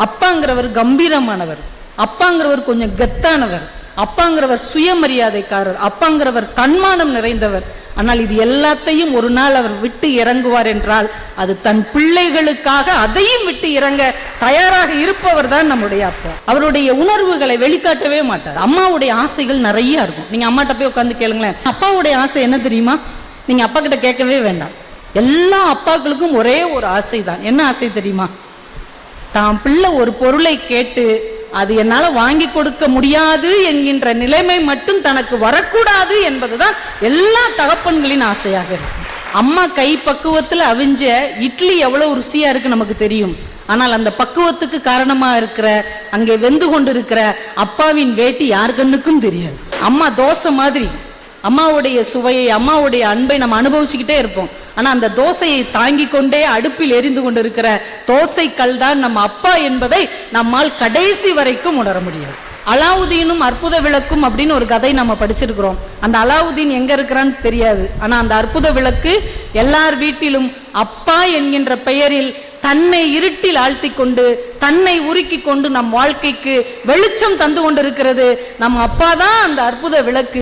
அப்பாங்கிறவர் கம்பீரமானவர், அப்பாங்கிறவர் கொஞ்சம் கெத்தானவர், அப்பாங்கிறவர் சுயமரியாதைக்காரர், அப்பாங்கிறவர் தன்மானம் நிறைந்தவர். ஆனால் இது எல்லாத்தையும் ஒரு நாள் அவர் விட்டு இறங்குவார் என்றால் அது தன் பிள்ளைகளுக்காக அதையும் விட்டு இறங்க தயாராக இருப்பவர் தான் நம்முடைய அப்பா. அவருடைய உணர்வுகளை வெளிக்காட்டவே மாட்டார். அம்மாவுடைய ஆசைகள் நிறைய இருக்கும். நீங்க அம்மாட்ட போய் உட்காந்து கேளுங்களேன், அப்பாவுடைய ஆசை என்ன தெரியுமா? நீங்க அப்பா கிட்ட கேட்கவே வேண்டாம். எல்லா அப்பாக்களுக்கும் ஒரே ஒரு ஆசை தான். என்ன ஆசை தெரியுமா? தான் பிள்ளை ஒரு பொருளை கேட்டு அது என்னால வாங்கி கொடுக்க முடியாது என்கின்ற நிலைமை மட்டும் தனக்கு வரக்கூடாது என்பதுதான் எல்லா தகப்பன்களின் ஆசையாக இருக்கு. அம்மா கை பக்குவத்துல அவிஞ்ச இட்லி எவ்வளவு ருசியா இருக்கு நமக்கு தெரியும். ஆனால் அந்த பக்குவத்துக்கு காரணமா இருக்கிற அங்கே வெந்து கொண்டிருக்கிற அப்பாவின் வேட்டி யார் கண்ணுக்கும் தெரியாது. அம்மா தோசை மாதிரி அம்மாவுடைய சுவையை, அம்மாவுடைய அன்பை நம்ம அனுபவிச்சுக்கிட்டே இருப்போம். ஆனா அந்த தோசையை தாங்கி கொண்டே அடுப்பில் எரிந்து கொண்டிருக்கிற தோசை கல் தான் நம்ம அப்பா என்பதை நம்மால் கடைசி வரைக்கும் உணர முடியாது. அலாவுதீனும் அற்புத விளக்கும் அப்படின்னு ஒரு கதை நம்ம படிச்சிருக்கிறோம். அந்த அலாவுதீன் எங்க இருக்கிறான்னு தெரியாது. ஆனா அந்த அற்புத விளக்கு எல்லார் வீட்டிலும் அப்பா என்கின்ற பெயரில் தன்னை இருட்டில் ஆழ்த்தி கொண்டு தன்னை உருக்கி கொண்டு நம் வாழ்க்கைக்கு வெளிச்சம் தந்து கொண்டிருக்கிறது. நம் அப்பா தான் அந்த அற்புத விளக்கு.